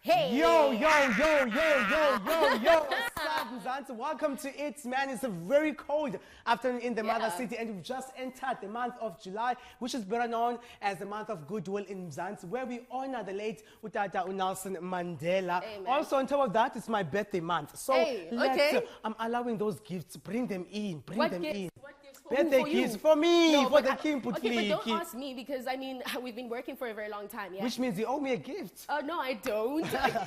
Hey! Yo, what's up, Mzansi? Welcome to it, man. It's a very cold afternoon in the mother city, and we've just entered the month of July, which is better known as the month of goodwill in Mzansi, where we honor the late Utata Nelson Mandela. Amen. Also, on top of that, it's my birthday month. So, I'm allowing those gifts. Bring them in. What gifts Birthday gifts for me, for the King Putli. Okay, but don't ask me because, I mean, we've been working for a very long time, yeah? Which means you owe me a gift. Oh, no, I don't. Welcome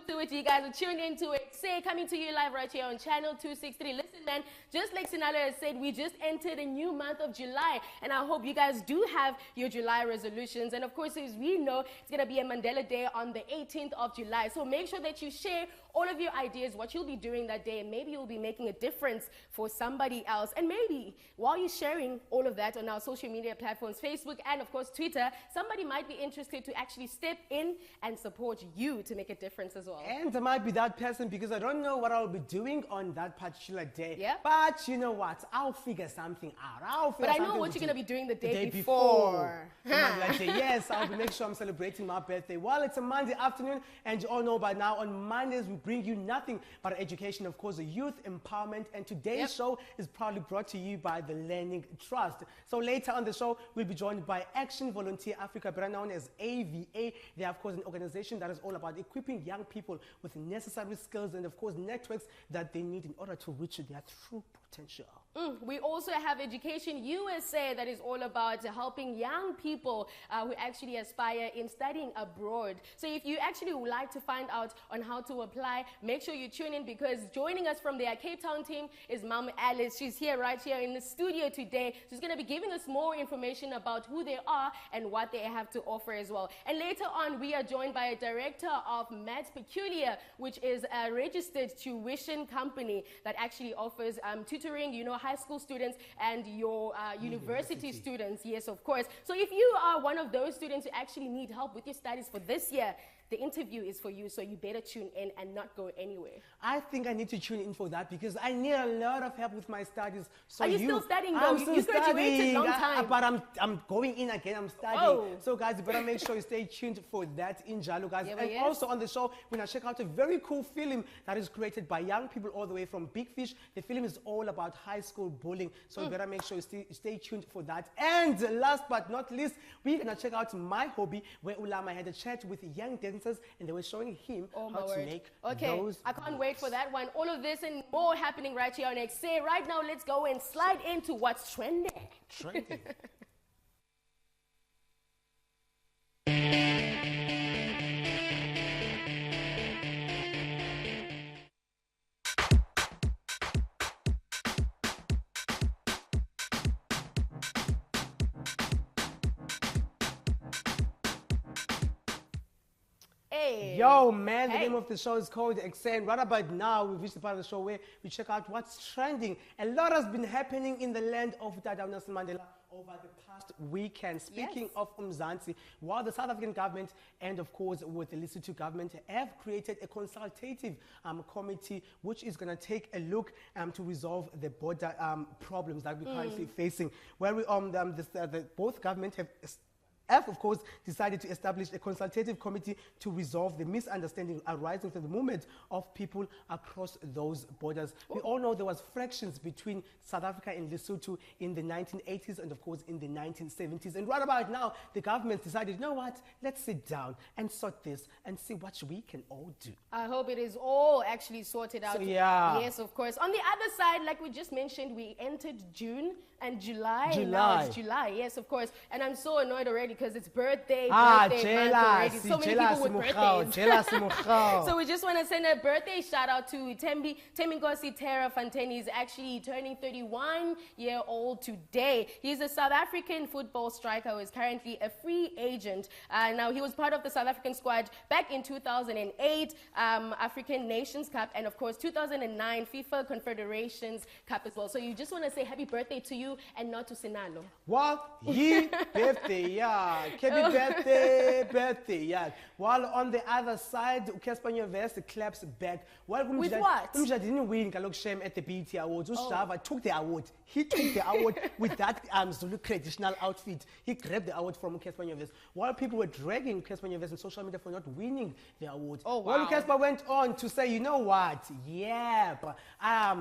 to it, you guys. Tune into it. Coming to you live right here on Channel 263. Listen, man, just like Sinalo has said, we just entered a new month of July, and I hope you guys do have your July resolutions. And, of course, as we know, it's going to be a Mandela Day on the 18th of July. So make sure that you share all of your ideas, what you'll be doing that day, and maybe you'll be making a difference for somebody else. And maybe while you're sharing all of that on our social media platforms, Facebook and of course Twitter, somebody might be interested to actually step in and support you to make a difference as well. And I might be that person because I don't know what I'll be doing on that particular day. Yeah. But you know what? I'll figure something out. But I know what you're going to be doing the day before. Yes, I'll be making sure I'm celebrating my birthday. Well, it's a Monday afternoon, and you all know by now on Mondays we bring you nothing but education, of course, youth empowerment. And today's show is proudly brought to you by the Learning Trust. So later on the show, we'll be joined by Action Volunteer Africa, better known as AVA. They are, of course, an organization that is all about equipping young people with necessary skills and, of course, networks that they need in order to reach their true potential. We also have Education USA that is all about helping young people who actually aspire in studying abroad. So if you actually would like to find out on how to apply, make sure you tune in because joining us from their Cape Town team is Mom Alice. She's here right here in the studio today. She's going to be giving us more information about who they are and what they have to offer as well. And later on, we are joined by a director of Maths Peculiar, which is a registered tuition company that actually offers tutoring, you know, high school students and your university students. Yes, of course. So if you are one of those students who actually need help with your studies for this year, the interview is for you, so you better tune in and not go anywhere. I think I need to tune in for that because I need a lot of help with my studies. So are you still studying though? You graduated long time. But I'm going in again, I'm studying. Oh. So guys, you better make sure you stay tuned for that in Jalo, guys. Yeah, and also on the show, we're going to check out a very cool film that is created by young people all the way from Big Fish. The film is all about high school bullying. So you better make sure you stay tuned for that. And last but not least, we're going to check out My Hobby, where Ulama had a chat with young dancers and they were showing him how to make those I can't wait for that one. All of this and more happening right here on XA. Right now, let's go and slide into what's trending. Yo, man, the name of the show is called XN. Right about now, we've reached the part of the show where we check out what's trending. A lot has been happening in the land of Utata Nelson Mandela over the past weekend. Speaking of Mzansi, while the South African government and, of course, with the Lesotho government have created a consultative committee which is going to take a look to resolve the border problems that we're currently facing. Where we, both governments have, of course, decided to establish a consultative committee to resolve the misunderstanding arising from the movement of people across those borders. We all know there was fractions between South Africa and Lesotho in the 1980s and, of course, in the 1970s. And right about now, the government decided, you know what, let's sit down and sort this and see what we can all do. I hope it is all actually sorted out. So, yeah. Yes, of course. On the other side, like we just mentioned, we entered June and July. Now it's July, yes, of course. And I'm so annoyed already because it's birthday month already. So many people with birthdays. So we just want to send a birthday shout out to Temingosi Tera Fanteni. He's actually turning 31-year-old today. He's a South African football striker who is currently a free agent. Now, he was part of the South African squad back in 2008 African Nations Cup and, of course, 2009 FIFA Confederations Cup as well. So you just want to say happy birthday to you and not to Sinalo. Well, ye birthday, yeah. Happy birthday, yeah. While on the other side, Casper Nyovest claps back. With what? Umja didn't win Kalok Shem at the BET Awards. Ushava took the award. He took the award with that Zulu traditional outfit. He grabbed the award from Casper Nyovest. While people were dragging Casper Nyovest on social media for not winning the award. Oh, wow. While Casper went on to say, you know what? Yeah, but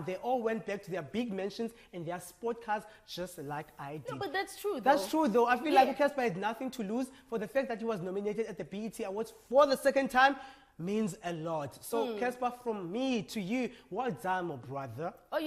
they all went back to their big mansions and their sport cars just like I did. No, but that's true, though. That's true, though. I feel like Casper had nothing to lose for the fact that he was nominated at the BET Awards for the second time. Means a lot. So, Casper, from me to you, well done, my brother. Oh,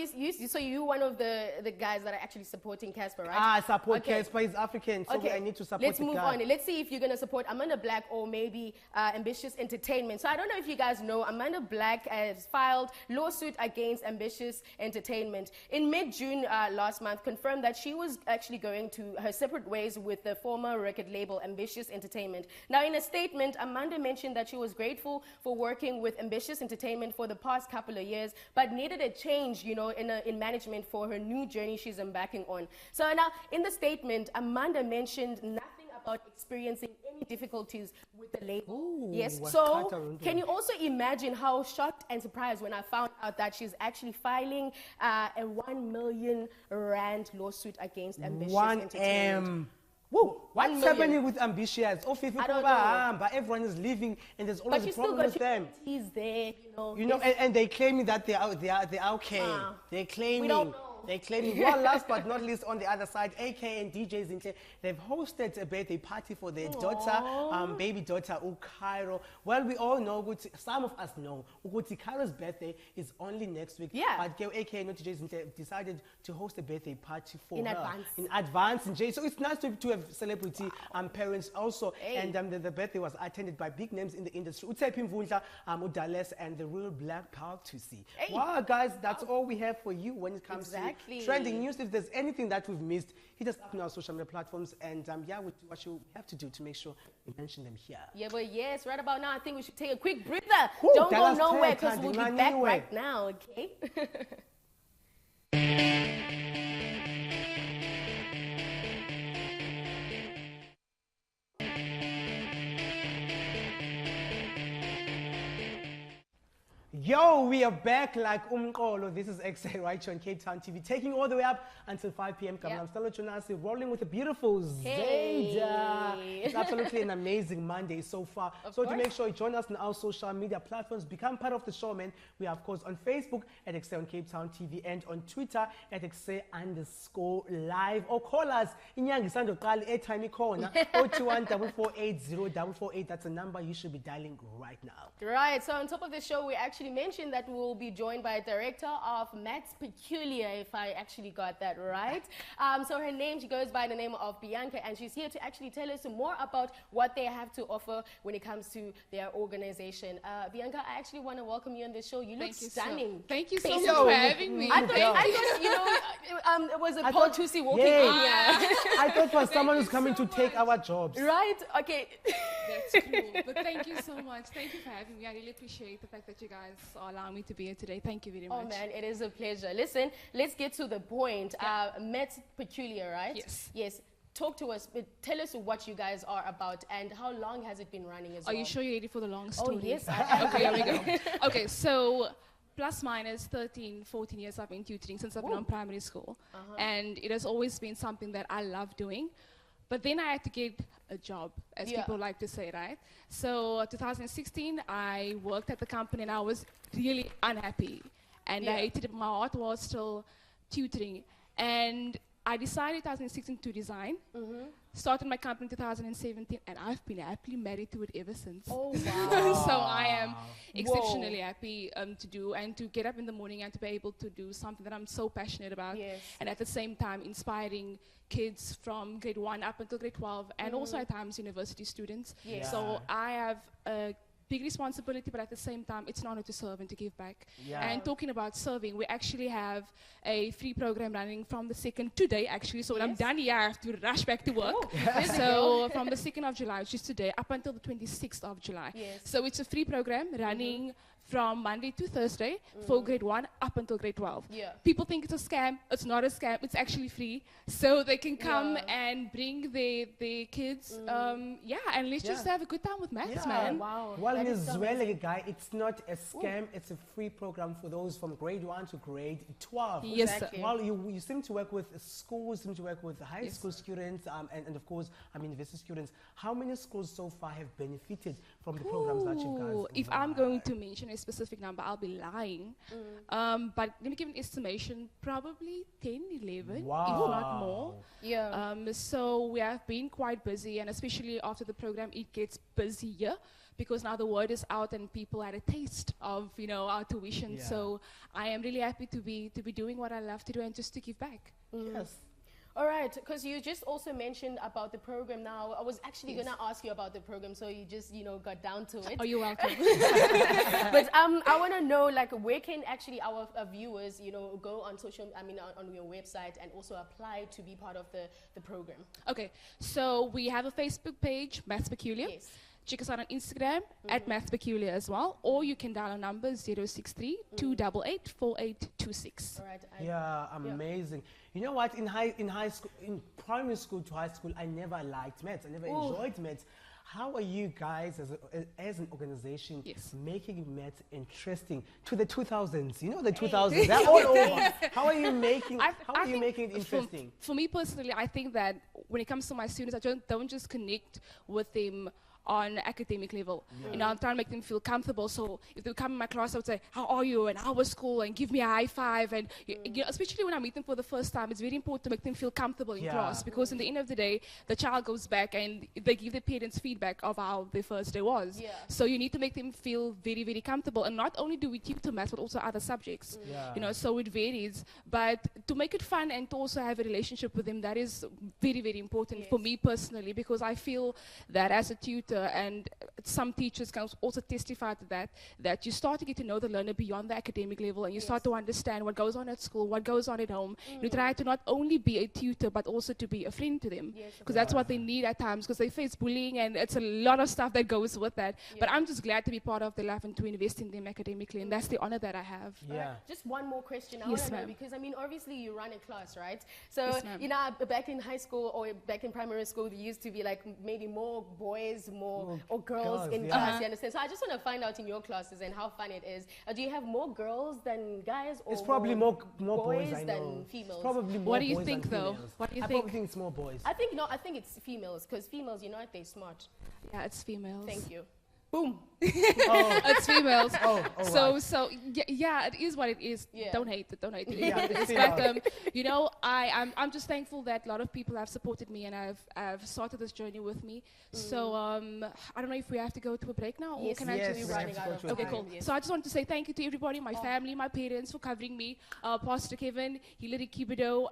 so you're one of the guys that are actually supporting Casper, right? I support Casper. He's African, so I need to support Let's move on. Let's see if you're going to support Amanda Black or maybe Ambitious Entertainment. So I don't know if you guys know, Amanda Black has filed lawsuit against Ambitious Entertainment. In mid-June last month, confirmed that she was actually going to her separate ways with the former record label Ambitious Entertainment. Now, in a statement, Amanda mentioned that she was grateful for working with Ambitious Entertainment for the past couple of years, but needed a change, you know, in management for her new journey she's embarking on. So now, in the statement, Amanda mentioned nothing about experiencing any difficulties with the label. Ooh, yes. So can you also imagine how shocked and surprised when I found out that she's actually filing a 1 million rand lawsuit against Ambitious Entertainment? Whoa, what's happening with Ambitious? Oh, I don't know. But everyone is leaving, and there's always a problem with them. He's there, you know, and they claiming that they are okay. They're claiming. We don't know. They're claiming. Well, last but not least, on the other side, AK and DJ Zinhle, they've hosted a birthday party for their daughter, baby daughter, Cairo. Well, we all know, some of us know, Cairo's birthday is only next week. Yeah. But AK and DJ Zinhle decided to host a birthday party for in her. In advance. So it's nice to have celebrity parents also. Hey. And the birthday was attended by big names in the industry. Utepi Mvundla, Udales, and the Real Black Power to see. Hey. Wow, guys, that's all we have for you when it comes to trending news. If there's anything that we've missed, hit us up on our social media platforms, and yeah, we'll do what you have to do to make sure we mention them here. Yeah, but yes, right about now, I think we should take a quick breather. Don't go nowhere, because we'll be back right now, okay? Yo, we are back like Umqolo. This is XA right here on Cape Town TV, taking all the way up until 5 p.m. I'm Stella Jonasi, rolling with the beautiful Zayda. It's absolutely an amazing Monday so far. To make sure you join us on our social media platforms, become part of the show, man. We are, of course, on Facebook at XA on Cape Town TV and on Twitter at XA_live. Or call us in Yangisando Kali airtime corner 021 448 That's a number you should be dialing right now. Right. So on top of the show, we actually mentioned that we will be joined by a director of Matt's Peculiar, if I actually got that right. So her name, she goes by the name of Bianca, and she's here to actually tell us more about what they have to offer when it comes to their organization. Bianca, I actually want to welcome you on the show. You look stunning. Thank you so much for having me. I thought you know, it was a Paul Tusi walking in here. I thought it was someone who's coming to take our jobs. Right? Okay. That's cool. But thank you so much. Thank you for having me. I really appreciate the fact that you guys are allowing me to be here today. Thank you very much. Oh man, it is a pleasure. Listen, let's get to the point. Matt's Peculiar, right? Yes. Yes. Talk to us, but tell us what you guys are about and how long has it been running as well? Are you sure you're ready for the long story? Oh yes, I am. Okay, here we go. Okay, so plus minus 13, 14 years I've been tutoring since I've been on primary school. And it has always been something that I love doing. But then I had to get a job, as people like to say, right? So 2016, I worked at the company and I was really unhappy. And I hated it. My heart was still tutoring. And I decided 2016 to resign. Started my company in 2017, and I've been happily married to it ever since. Oh, wow. So I am exceptionally happy to do and to get up in the morning and to be able to do something that I'm so passionate about. Yes. And at the same time, inspiring kids from grade 1 up until grade 12, and also at times university students. Yes. So I have a big responsibility, but at the same time, it's an honor to serve and to give back. And talking about serving, we actually have a free program running from the 2nd today, actually. So when I'm done here, I have to rush back to work. So from the 2nd of July, which is today, up until the 26th of July. Yes. So it's a free program running from Monday to Thursday for grade 1 up until grade 12. Yeah. People think it's a scam. It's not a scam. It's actually free. So they can come Yeah. and bring their kids. And let's just Yeah. have a good time with maths, Yeah. man. Wow. Well, that in is so Zwellige, amazing. guy, it's not a scam. It's a free program for those from grade 1 to grade 12. Yes, sir. Exactly. Well, you seem to work with schools, seem to work with high Yes. school students, and of course, university students. How many schools so far have benefited from the programs that you guys Ooh, if I'm going to mention a specific number, I'll be lying. But let me give an estimation, probably 10, 11, if not more. Yeah. So we have been quite busy, and especially after the program, it gets busier because now the word is out and people had a taste of our tuition. Yeah. So I am really happy to be doing what I love to do and just to give back. Yes. All right, because you just also mentioned about the program now. I was actually going to ask you about the program, so you just, got down to it. Oh, you're welcome. But I want to know, like, where can actually our viewers, go on on your website and also apply to be part of the program? Okay, so we have a Facebook page, Maths Peculiar. Yes. Check us out on Instagram at Maths Peculiar as well, or you can dial our number 063 288 4826. All right. Yeah, amazing. You know what? In high school, in primary school to high school, I never liked maths. I never enjoyed maths. How are you guys as an organization Yes. making maths interesting to the 2000s? You know the 2000s, they're all over. How are you making I it think interesting? For me personally, I think that when it comes to my students, I don't just connect with them on academic level. I'm trying to make them feel comfortable. So if they come in my class, I would say, how are you? And how was school? And give me a high five. And especially when I meet them for the first time, it's very important to make them feel comfortable in class, because in the end of the day, the child goes back and they give their parents feedback of how their first day was. Yeah. So you need to make them feel very, very comfortable. And not only do we tutor maths, but also other subjects. So it varies. But to make it fun and to also have a relationship with them, that is very, very important for me personally, because I feel that as a tutor, and some teachers can also testify to that you start to get to know the learner beyond the academic level, and you start to understand what goes on at school, what goes on at home. You try to not only be a tutor, but also to be a friend to them, because that's what they need at times, because they face bullying, and it's a lot of stuff that goes with that. But I'm just glad to be part of their life and to invest in them academically, and that's the honor that I have. Yeah. Just one more question. I Yes, want to know, ma'am. because obviously you run a class, right? So, Yes, ma'am. back in high school or back in primary school, there used to be like maybe more boys, or girls in class, you understand? So I just want to find out in your classes and how fun it is. Do you have more girls than guys, or It's probably more boys, boys I than know. females? It's probably more What do you boys think, than though? females. What do you I think? probably think it's more boys. I think it's females, because females, they're smart. Yeah, it's females. Thank you. Boom. It's females. Oh, all right. So yeah, it is what it is. Yeah. Don't hate it. Don't hate it. Yeah, it's But I'm just thankful that a lot of people have supported me and I've started this journey with me. So I don't know if we have to go to a break now, or Yes, can I yes, just? we have running to out go of to a Okay, break. cool. Yes. So I just want to say thank you to everybody, my family, my parents for covering me, Pastor Kevin, Hilary Kibido,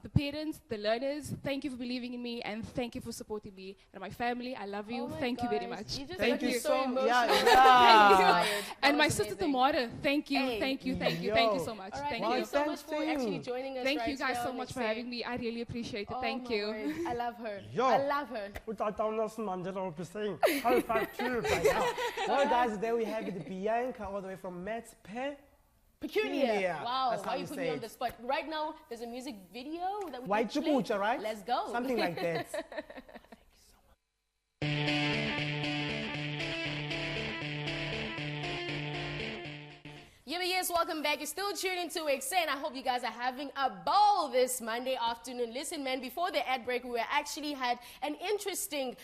the parents, the learners. Thank you for believing in me, and thank you for supporting me and my family. I love you. Oh my Thank you very gosh, much. You just Thank got me you so so emotional. yeah. And That my was sister amazing. Tamara, thank you, Hey. thank you Yo. so much. All right, Thank thank you. you so much Thank for you. actually joining us. Thank right you guys here so on much for Exane. having me. I really appreciate it. Oh, Thank my you. word. I love her. Yo. I love her. Without Nelson Mandela will be saying high five to you right now. Well, guys, there we have it. Bianca, all the way from Maths Peculiar. Peculiar. Wow, That's how why you you put say me on it. the spot? Right now, there's a music video that we White can play. Chukucha, right? Let's go. Something like that. Yeah, but yes, welcome back. You're still tuning to Exane. I hope you guys are having a ball this Monday afternoon. Listen, man, before the ad break, we actually had an interesting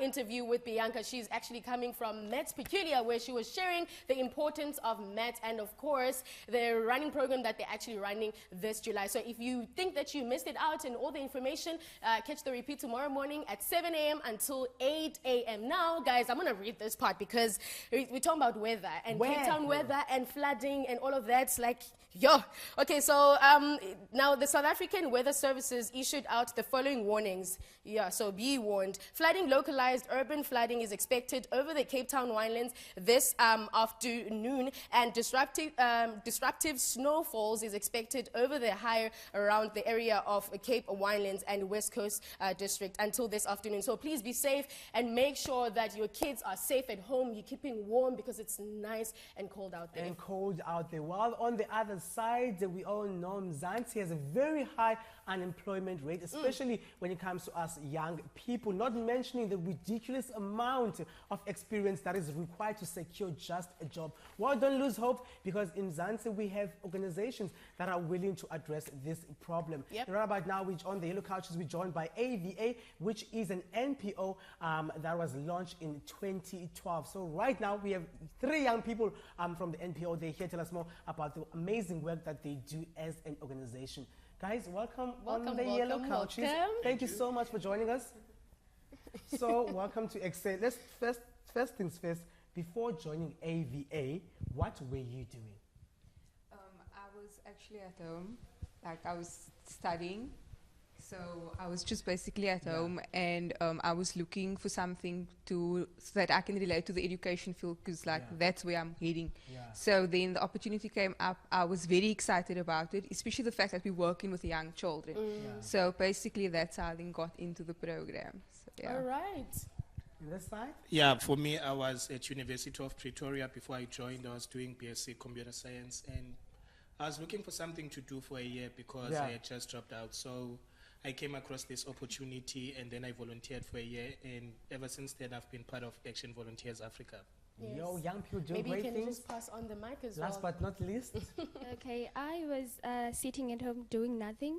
interview with Bianca. She's actually coming from Maths Peculiar, where she was sharing the importance of maths and, of course, the running program that they're actually running this July. So if you think that you missed it out and all the information, catch the repeat tomorrow morning at 7 a.m. until 8 a.m. Now, guys, I'm going to read this part because we're talking about weather and Cape Town weather and flooding and all know, that's like, yo. Okay, so now the South African Weather Services issued out the following warnings. Yeah, so be warned. Flooding, localized urban flooding is expected over the Cape Town winelands this afternoon, and disruptive snowfalls is expected over the higher around the area of Cape Winelands and West Coast District until this afternoon. So please be safe and make sure that your kids are safe at home. You're keeping warm because it's nice and cold out there. And cold out there. While on the other side, we all know Mzansi has a very high unemployment rate, especially when it comes to us young people, not mentioning the ridiculous amount of experience that is required to secure just a job. Well, don't lose hope, because in Mzansi we have organizations that are willing to address this problem. Yep. Right about now, on the Yellow Couches, we're joined by AVA, which is an NPO that was launched in 2012. So right now we have 3 young people from the NPO. They're here to tell us more about the amazing work that they do as an organization. Guys, welcome on the Yellow Couches. Thank you so much for joining us. So welcome to Excel. Let's first things first. Before joining AVA, what were you doing? I was actually at home, like I was studying. So I was just basically at home, and I was looking for something so that I can relate to the education field, because that's where I'm heading. Yeah. So then the opportunity came up. I was very excited about it, especially the fact that we're working with young children. Yeah. So basically that's how I then got into the program. So, yeah. All right. On this side? Yeah, for me, I was at University of Pretoria. Before I joined, I was doing BSc Computer Science, and I was looking for something to do for a year because I had just dropped out. So I came across this opportunity, and then I volunteered for a year, and ever since then I've been part of Action Volunteers Africa. Yes. Yo, young people do Maybe great you can things. just pass on the mic as Last well. but not least. Okay, I was sitting at home doing nothing,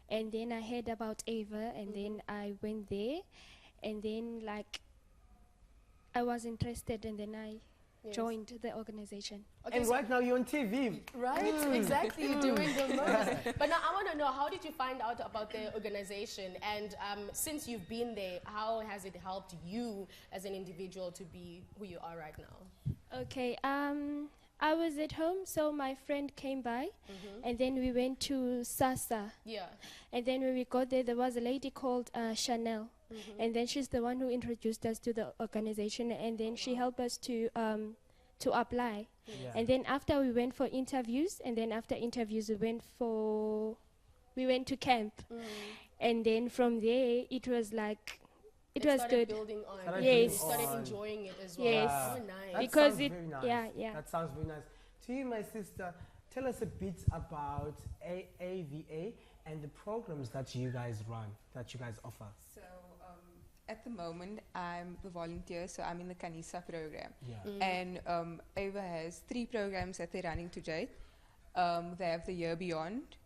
and then I heard about Ava, and then I went there, and then like I was interested, and then I joined the organization. Okay, And so right now you're on TV. right, exactly, you're doing the most. But now I want to know, how did you find out about the organization? And since you've been there, how has it helped you as an individual to be who you are right now? Okay, I was at home, so my friend came by, and then we went to Sasa. Yeah. And then when we got there, there was a lady called Chanel. And then she's the one who introduced us to the organization, and then she helped us to apply. Yeah. And then after we went for interviews, and then after interviews we went to camp. And then from there it was like it was started good building on. Started Yes. You building started on. enjoying it as well. Yes. Oh, That nice. Because sounds it- very nice. yeah. That sounds very nice. To you, my sister, tell us a bit about AVA and the programs that you guys run, that you guys offer. So at the moment I'm the volunteer, so I'm in the Kanisa program. Yeah. And Ava has 3 programs that they're running today. They have the Year Beyond,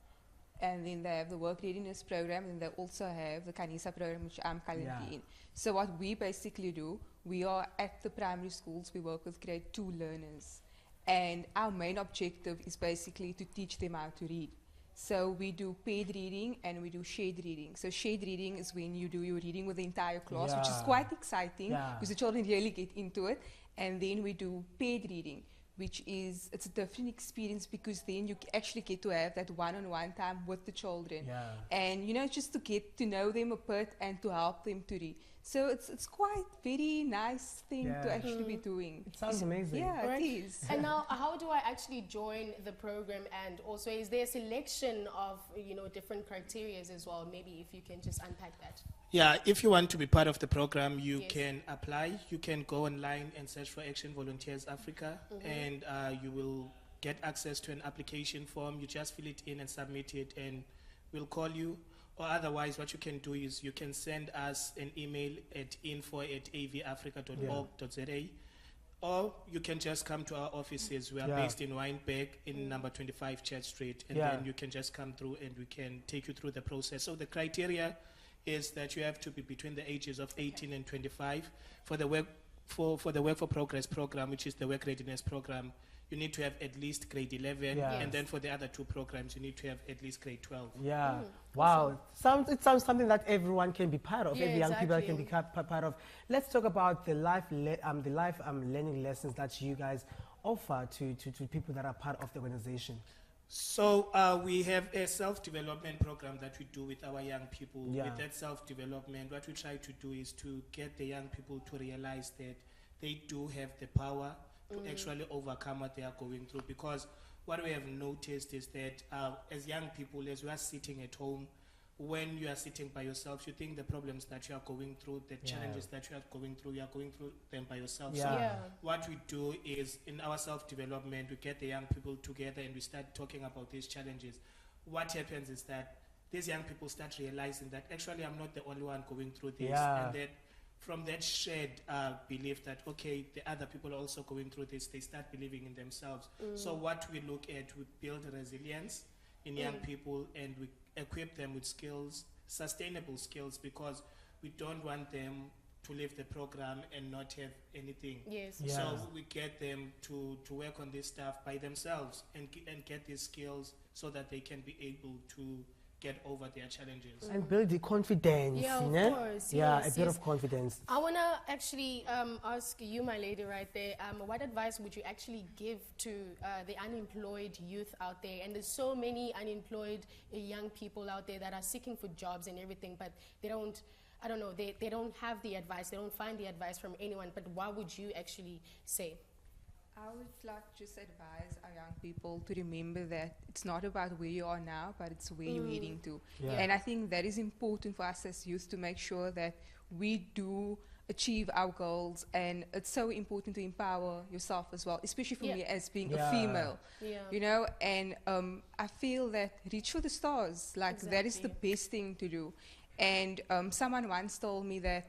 and then they have the Work Readiness program, and they also have the Kanisa program, which I'm currently in. So what we basically do, we are at the primary schools, we work with grade 2 learners. And our main objective is basically to teach them how to read. So we do paired reading and we do shared reading. So shared reading is when you do your reading with the entire class, which is Yeah. quite exciting Yeah. because the children really get into it. And then we do paired reading, which is, it's a different experience because then you actually get to have that one-on-one time with the children. Yeah. And, you know, just to get to know them a bit and to help them to read. So it's quite very nice thing to Yeah. actually be doing. It sounds amazing. Yeah, Right. it is. And now, how do I actually join the program? And also, is there a selection of, different criterias as well? Maybe if you can just unpack that. Yeah, if you want to be part of the program, you Yes. can apply. You can go online and search for Action Volunteers Africa, and you will get access to an application form. You just fill it in and submit it, and we'll call you. Or otherwise, what you can do is you can send us an email at info@avafrica.org.za, or you can just come to our offices. We are Yeah. based in Wynberg in number 25 Church Street, and Yeah. then you can just come through and we can take you through the process. So the criteria is that you have to be between the ages of 18 and 25. For the work for Progress program, which is the work readiness program, you need to have at least grade 11, Yeah. and then for the other 2 programs, you need to have at least grade 12. Yeah. Wow. It sounds something that everyone can be part of. Yeah, Every young people can exactly. be part of. Let's talk about the life learning lessons that you guys offer to people that are part of the organization? So we have a self-development program that we do with our young people. Yeah. With that self-development, what we try to do is to get the young people to realize that they do have the power to actually overcome what they are going through. Because what we have noticed is that as young people, as we are sitting at home, when you are sitting by yourself, you think the problems that you are going through, the challenges that you are going through them by yourself. Yeah. So Yeah. what we do is, in our self-development, we get the young people together and we start talking about these challenges. What happens is that these young people start realizing that actually I'm not the only one going through this. Yeah. And that from that shared belief that, okay, the other people are also going through this, they start believing in themselves. So what we look at, we build resilience in young people, and we equip them with skills, sustainable skills, because we don't want them to leave the program and not have anything. Yes. Yeah. So we get them to work on this stuff by themselves and get these skills so that they can be able to get over their challenges. And build the confidence. Yeah, of né? course. Yeah, Yes, a bit yes. of confidence. I want to actually ask you, my lady, right there, what advice would you actually give to the unemployed youth out there? And there's so many unemployed young people out there that are seeking for jobs and everything, but they don't, I don't know, they don't have the advice, they don't find the advice from anyone. But what would you actually say? I would like to just advise our young people to remember that it's not about where you are now, but it's where you're heading to. Yeah. And I think that is important for us as youth to make sure that we do achieve our goals. And it's so important to empower yourself as well, especially for Yeah. me as being Yeah. a female. Yeah. You know, and I feel that reach for the stars, like that is the Exactly. best thing to do. And someone once told me that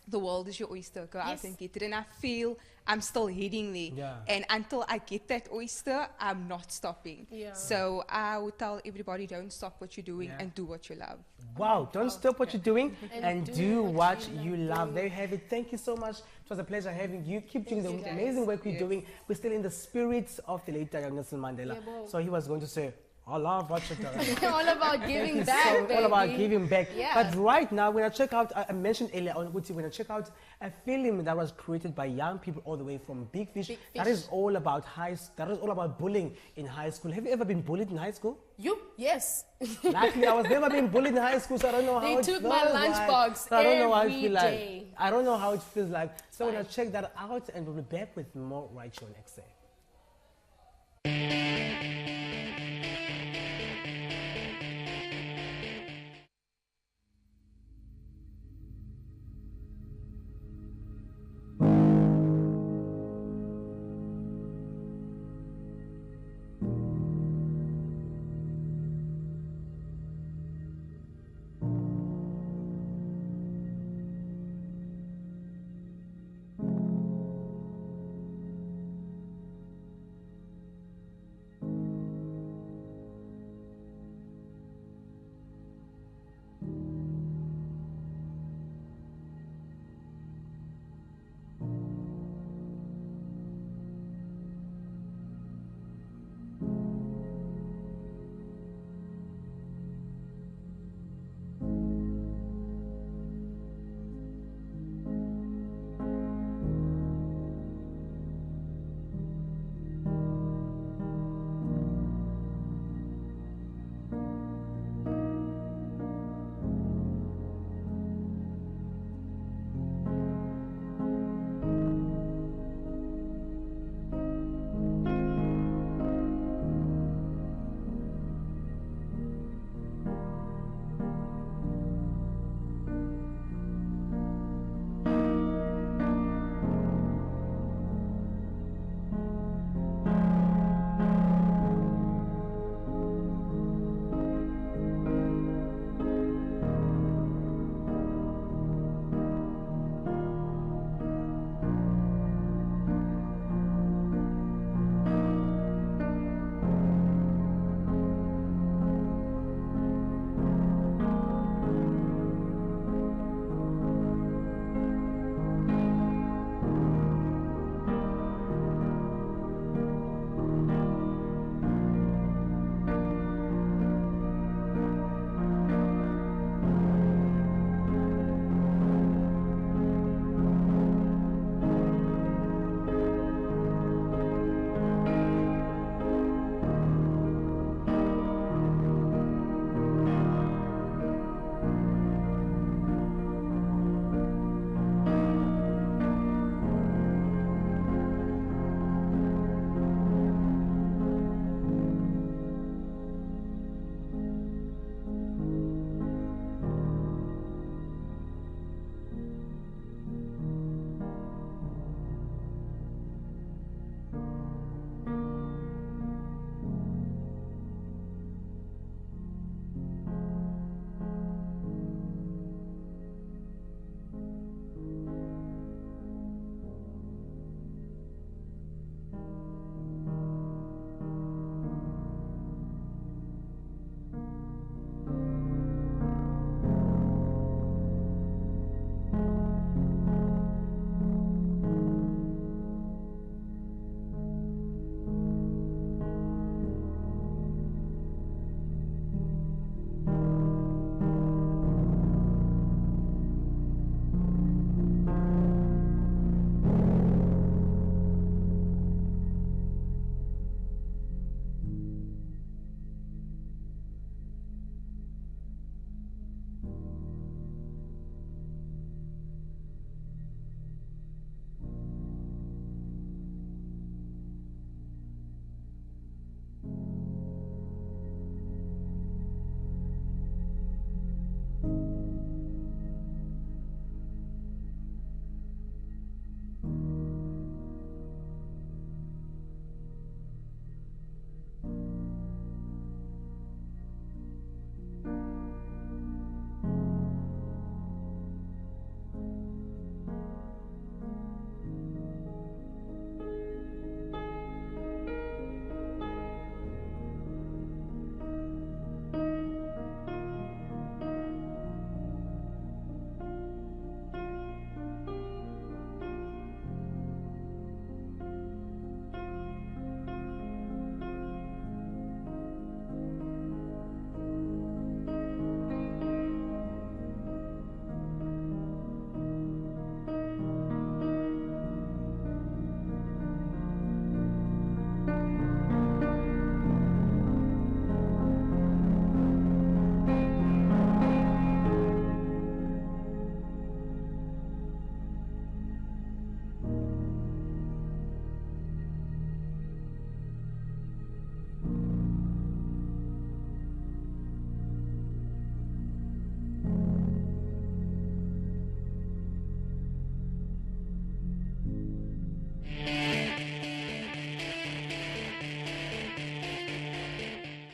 the world is your oyster, go Yes. out and get it. And I feel I'm still heading there. Yeah. And until I get that oyster, I'm not stopping. Yeah. So I would tell everybody, don't stop what you're doing and do what you love. Wow, don't stop what you're doing And and do do what what you you love love. There you have it. Thank you so much. It was a pleasure having you. Keep doing the you, guys. amazing work you're Yes. doing. We're still in the spirit of the late Nelson Mandela. Yeah, well. So he was going to say, I love what you're doing. All about giving Thank you back, so- all about baby. giving back. Yeah. But right now, when I check out, I mentioned earlier on, we're going to check out a film that was created by young people all the way from Big Fish. Big That Fish. is all about that is all about bullying in high school. Have you ever been bullied in high school? You? Yes. Luckily, I was never been bullied in high school, so I don't know how They it took feels my like. lunchbox So I don't know how it every feels day. like. I don't know how it feels like. So we're Fine. gonna check that out, and we'll be back with more right here on XA.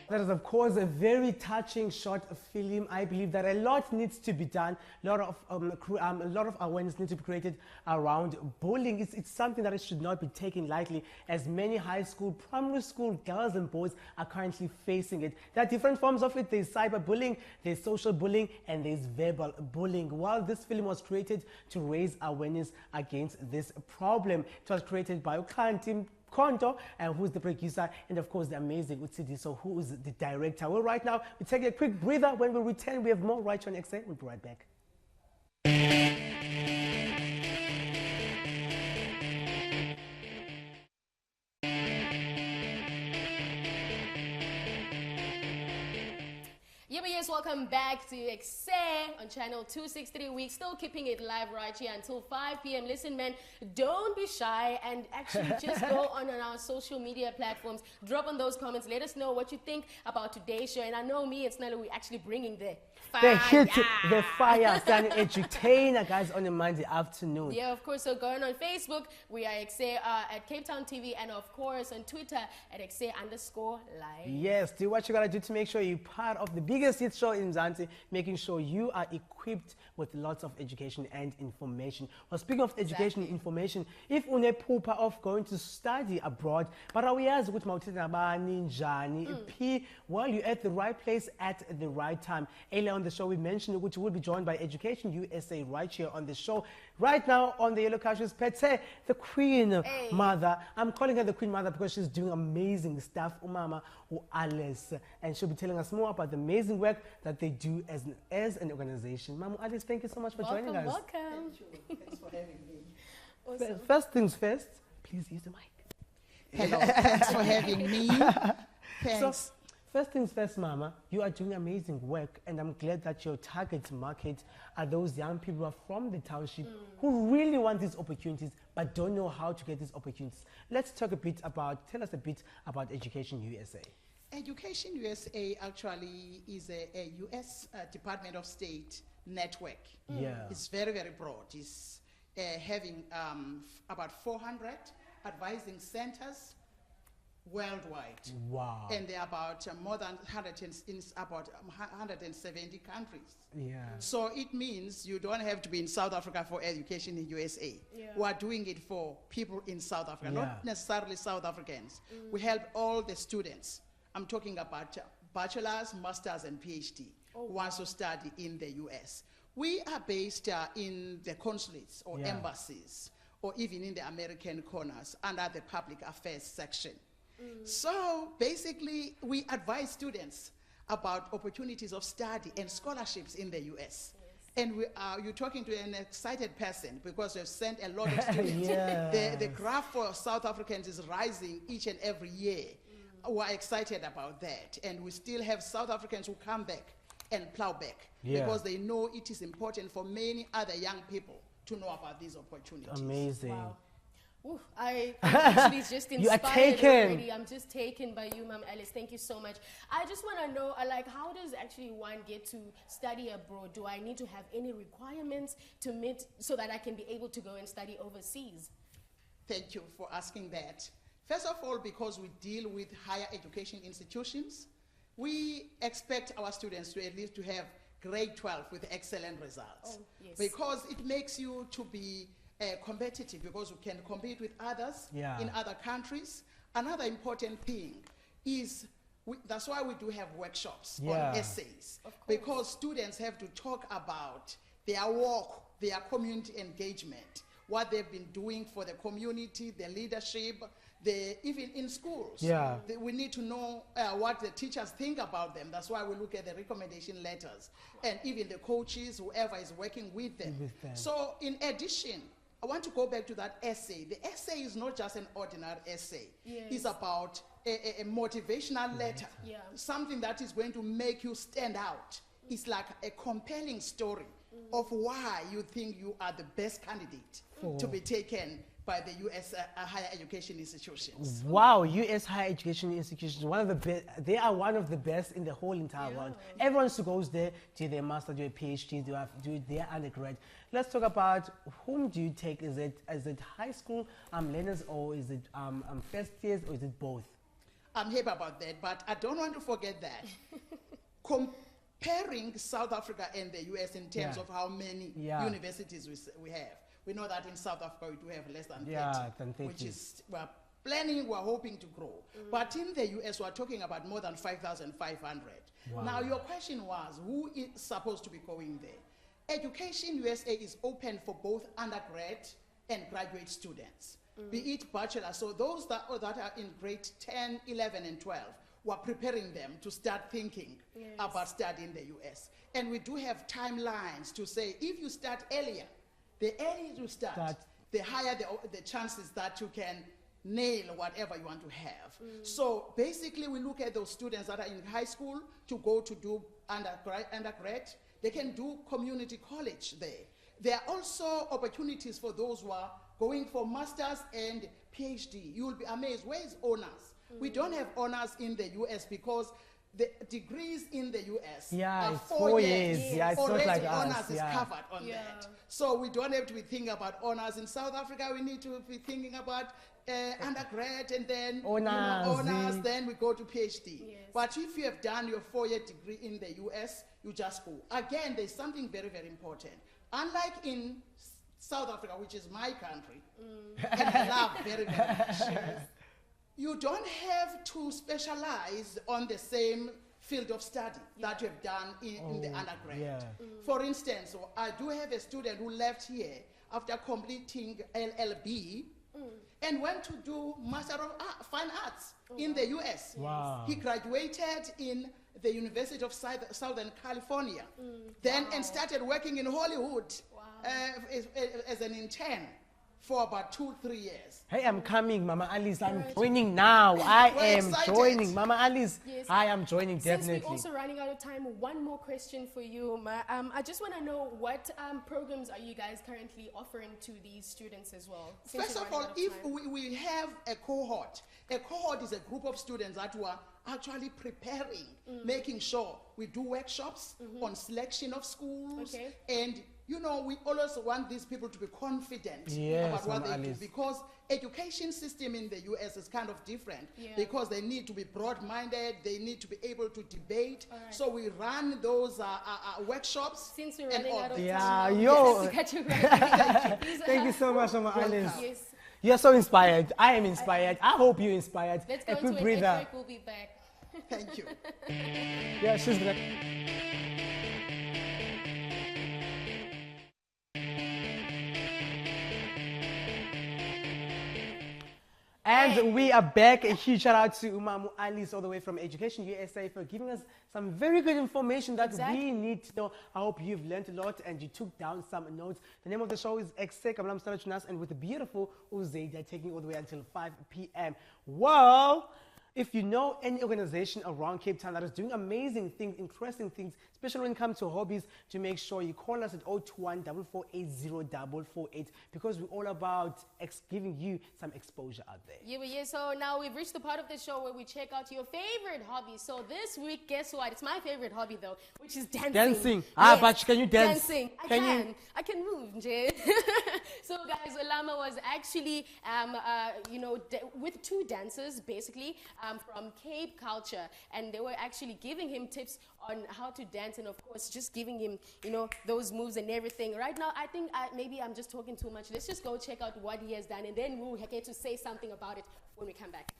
That is, of course, a very touching short film. I believe that a lot needs to be done. A lot of awareness needs to be created around bullying. It's something that it should not be taken lightly, as many high school, primary school girls and boys are currently facing it. There are different forms of it. There's cyberbullying, there's social bullying, and there's verbal bullying. While this film was created to raise awareness against this problem, it was created by Ukhanti Konto, who's the producer, and of course the amazing Utsidiso, who is the director. Well, right now, we take a quick breather. When we return, we have more right on XA. We'll be right back. Yes, welcome back to XA on channel 263. We're still keeping it live right here until 5 p.m. Listen, man, don't be shy and actually just go on our social media platforms. Drop on those comments. Let us know what you think about today's show. And I know me and Snella, we're actually bringing the fire. The fire. Standing entertainer, guys, on a Monday afternoon. Yeah, of course. So going on Facebook, we are XA at Cape Town TV, and of course on Twitter at XA_live. Yes, do what you gotta do to make sure you're part of the biggest hit show in Mzansi, making sure you are equipped with lots of education and information. Well, speaking of education and information, if unephupha of going to study abroad, but awuyazi ukuthi mawuthetha nabani njani phi, well, you're at the right place at the right time. Earlier on the show, we mentioned which will be joined by Education USA right here on the show. Right now on the Yellow Couches, Pete, the Queen Mother. I'm calling her the Queen Mother because she's doing amazing stuff. Umama Alice, and she'll be telling us more about the amazing work that they do as an organization. Mama Alice, thank you so much for joining us. Welcome. Thanks for having me. Awesome. First things first, please use the mic. Hello, thanks for having me. Thanks. So, first things first, Mama, you are doing amazing work, and I'm glad that your target market are those young people who are from the township who really want these opportunities but don't know how to get these opportunities. Let's talk tell us a bit about Education USA. Education USA actually is a US Department of State network. Yeah. It's very, very broad. It's having about 400 advising centers worldwide. Wow. And there are about more than 170 countries. Yeah. So it means you don't have to be in South Africa for education in USA. Yeah. We are doing it for people in South Africa, Yeah. not necessarily South Africans. We help all the students. I'm talking about bachelor's, master's, and PhD who wants to study in the US. We are based in the consulates or embassies, or even in the American corners under the public affairs section. So basically, we advise students about opportunities of study and scholarships in the US. And you're talking to an excited person because we've sent a lot of students. The graph for South Africans is rising each and every year. We're excited about that. And we still have South Africans who come back and plow back because they know it is important for many other young people to know about these opportunities. Amazing. Wow. Ooh, I'm actually just inspired You are taken. already. I'm just taken by you, Ma'am Alice. Thank you so much. I just want to know, like, how does actually one get to study abroad? Do I need to have any requirements to meet so that I can be able to go and study overseas? Thank you for asking that. First of all, because we deal with higher education institutions, we expect our students to at least to have grade 12 with excellent results. Because it makes you to be competitive, because you can compete with others in other countries. Another important thing is that's why we do have workshops on essays, because students have to talk about their work, their community engagement, what they've been doing for the community, their leadership, even in schools. We need to know what the teachers think about them. That's why we look at the recommendation letters, and even the coaches, whoever is working with them. So in addition, I want to go back to that essay. The essay is not just an ordinary essay. It's about a motivational letter, something that is going to make you stand out. It's like a compelling story of why you think you are the best candidate to be taken by the U.S. Higher education institutions. Wow, U.S. higher education institutions, they are one of the best in the whole entire world. Everyone who goes there, do their master, do a PhD, do their undergrad. Let's talk about whom do you take? Is it high school learners, or is it first years, or is it both? I'm happy about that, but I don't want to forget that. Comparing South Africa and the US in terms of how many universities we have. We know that in South Africa we do have less than 30, which is, we're hoping to grow. But in the US, we're talking about more than 5,500. Wow. Now, your question was, who is supposed to be going there? Education USA is open for both undergrad and graduate students, be it bachelor. So those that are in grade 10, 11, and 12, we're preparing them to start thinking about studying in the US. And we do have timelines to say, if you start earlier, the earlier you start, the higher the chances that you can nail whatever you want to have. So basically, we look at those students that are in high school to go to do undergrad. They can do community college there. There are also opportunities for those who are going for masters and PhD. You will be amazed. Where is honors? We don't have honors in the US because the degrees in the US are 4 years. Yeah, it's already not like honors us. is covered on that. So we don't have to be thinking about honors. In South Africa, we need to be thinking about undergrad and then honors, then we go to PhD. But if you have done your 4-year degree in the US, you just go. Again, there's something very, very important. Unlike in South Africa, which is my country, and I love very, very much, you don't have to specialize on the same field of study that you have done in the undergrad. For instance, I do have a student who left here after completing LLB and went to do Master of Fine Arts in the US. He graduated in the University of Southern California, and started working in Hollywood as an intern for about 2-3 years. Hey, I'm coming, Mama Alice. I'm joining now. I am joining. Mama Alice, I am joining definitely. Since we're also running out of time, one more question for you, Ma. I just want to know what programs are you guys currently offering to these students as well? First of all, if we have a cohort is a group of students that were actually preparing, making sure we do workshops on selection of schools and you know, we always want these people to be confident about what they do because education system in the US is kind of different because they need to be broad-minded, they need to be able to debate. So we run those workshops. Since we're running out of time, thank you so much, Mama Alice. You're so inspired. I am inspired. I hope you're inspired. Let's go into an break. We'll be back. Thank you. Yeah, she's gonna. And we are back. A huge shout out to Umamu Alice all the way from Education USA for giving us some very good information that we need to know. I hope you've learned a lot and you took down some notes. The name of the show is Exec Kamlam Starachunas and with the beautiful Uzeda taking all the way until 5 p.m. Well, if you know any organization around Cape Town that is doing amazing things, interesting things, especially when it comes to hobbies, to make sure you call us at 021-4480-448 because we're all about giving you some exposure out there. So now we've reached the part of the show where we check out your favorite hobbies. So this week, guess what? It's my favorite hobby though, which is dancing. Dancing. Yes. But can you dance? Dancing. I can move, Jay. So guys, Olama was actually, with 2 dancers basically, from Cape Culture, and they were actually giving him tips on how to dance and of course just giving him those moves and everything. Right now I think maybe I'm just talking too much. Let's just go check out what he has done and then we'll get to say something about it when we come back.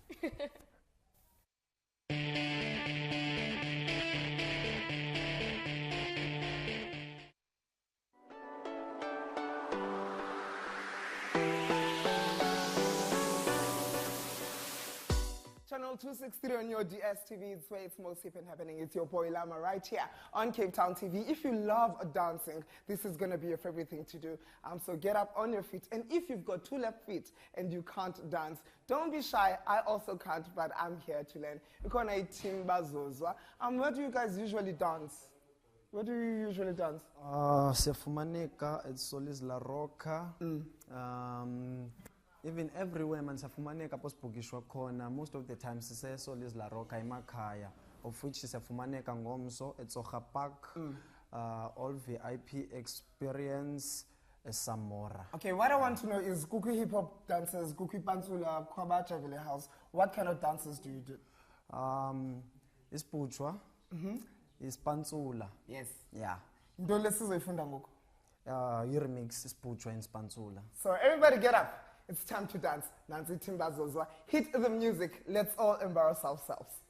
Channel 263 on your DSTV. It's where it's most hip and happening. It's your boy Lama right here on Cape Town TV. If you love dancing, this is going to be your favorite thing to do. So get up on your feet. And if you've got 2 left feet and you can't dance, don't be shy. I also can't, but I'm here to learn. Where do you guys usually dance? Where do you usually dance? Sefumaneka at Solis La Roca. Even everywhere man safumaneka posibhukishwa khona most of the time sise Solis La Roca emakhaya of which safumaneka ngomso at Soha Park all VIP experience Samora. Okay, what I want to know is Kuku hip hop dancers, Kuku Pansula, Kwabacha Village House, what kind of dances do you do? Isibhutshwa, ispantsula. Yes. Yeah. Into lesizoyifunda ngoku. Remix isibhutshwa and ispantsula. So everybody get up. It's time to dance. Nancy Timbazozwa. Hit the music. Let's all embarrass ourselves.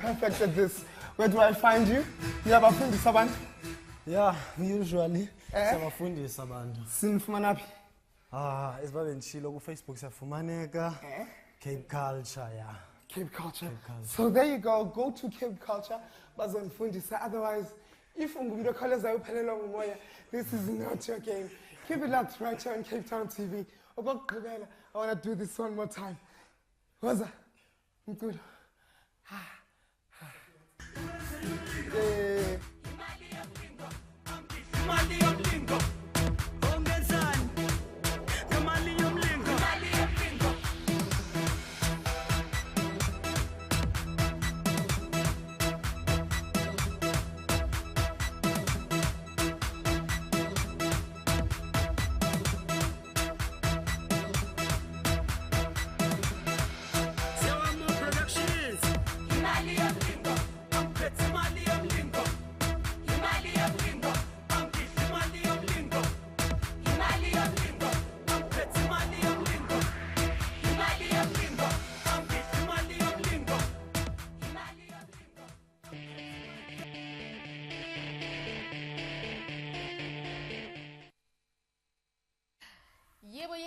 Perfect at this. Where do I find you? You have a friend Saban? Yeah, usually. Siyabafundisa abantu. Sinifumana phi? Esibabe nchilo ku Facebook siyafumaneka. Cape Culture, yeah. Cape Culture. So there you go. Go to Cape Culture. Bazonifundisa. Otherwise, if ungubilo kholeza uphelelwa ngumoya, this is not your game. Keep it locked right here on Cape Town TV. Okokugqibela, I want to do this one more time. Waza. Good.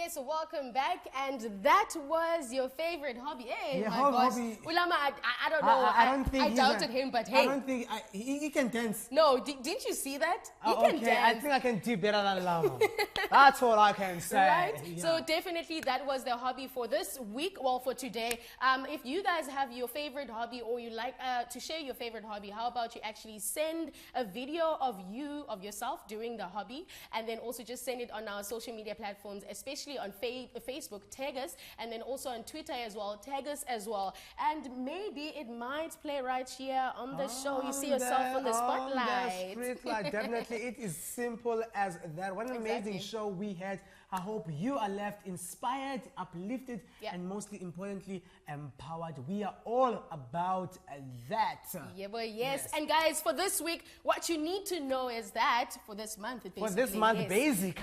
Yes, welcome back, and that was your favorite hobby. Hey, Yeah, my gosh. hobby. Ulama, I don't know. I don't think I he's doubted him, but hey. I don't think he can dance. No, didn't you see that? He can okay, dance. I think I can do better than Lama. That's all I can say. Right? Yeah. So definitely that was the hobby for this week, well, for today. If you guys have your favorite hobby or you like to share your favorite hobby, how about you actually send a video of yourself doing the hobby, and then also just send it on our social media platforms, especially on Facebook, tag us, and then also on Twitter as well, tag us as well. And maybe it might play right here on the show. You see yourself on the spotlight. On the street light, definitely. It is simple as that. What an amazing show we had. I hope you are left inspired, uplifted, and mostly importantly, empowered. We are all about that. Yeah, but yes. And guys, for this week, what you need to know is that for this month, basically.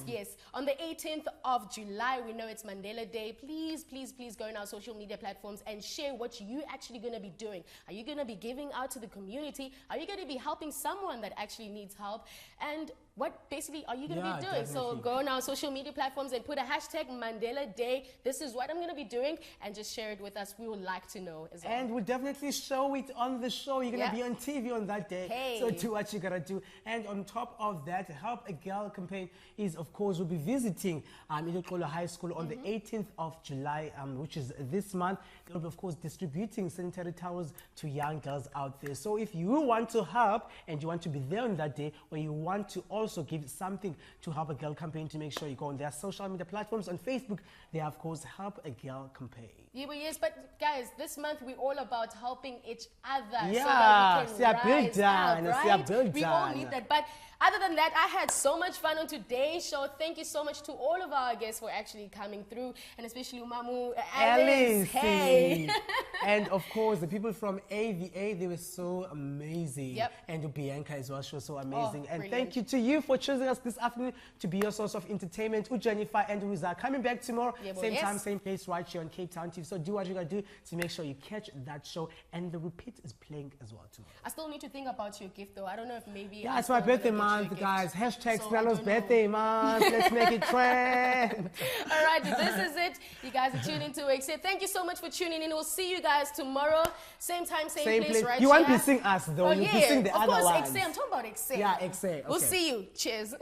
Yes. On the 18th of of July. We know it's Mandela Day. Please, please, please go on our social media platforms and share what you actually going to be doing. Are you going to be giving out to the community? Are you going to be helping someone that actually needs help? And what basically are you going to be doing? Definitely. So go on our social media platforms and put a hashtag Mandela Day. This is what I'm going to be doing, and just share it with us. We would like to know as well. And we'll definitely show it on the show. You're going to be on TV on that day. Hey. So do what you got to do. And on top of that, Help a Girl campaign is, of course, we'll be visiting Iluxolo High School on the 18th of July, which is this month. They'll be, of course, distributing sanitary towels to young girls out there. So if you want to help and you want to be there on that day, or you want to also give something to Help a Girl campaign, to make sure you go on their social media platforms. On Facebook, they have, of course, Help a Girl campaign. Yeah, but yes, but guys, this month we're all about helping each other Yeah, so that we can rise up, right? We all need that. But other than that, I had so much fun on today's show. Thank you so much to all of our guests for actually coming through, and especially Umamu, Alice. Hey. And of course, the people from AVA, they were so amazing. Yep. And Bianca as well, she was so amazing. And brilliant. thank you to you for choosing us this afternoon to be your source of entertainment. Jennifer and Ruza coming back tomorrow, Yeah, boy, same yes. time, same place, right here on Cape Town TV. So do what you gotta do to make sure you catch that show. And the repeat is playing as well tomorrow. I still need to think about your gift, though. I don't know if maybe. Yeah, I'm it's my still gonna birthday get you a month, gift. guys. Hashtag So I Spenalo's don't know. birthday month. Let's make it trend. All right, this is it. You guys are tuning to Exit. Thank you so much for tuning in. We'll see you guys tomorrow. Same time, same place, right? You won't be here. seeing us though. Oh, You'll yeah. be seeing the of other course, ones. Exit. I'm talking about Exit. Yeah, Exit. We'll Okay. see you. Cheers.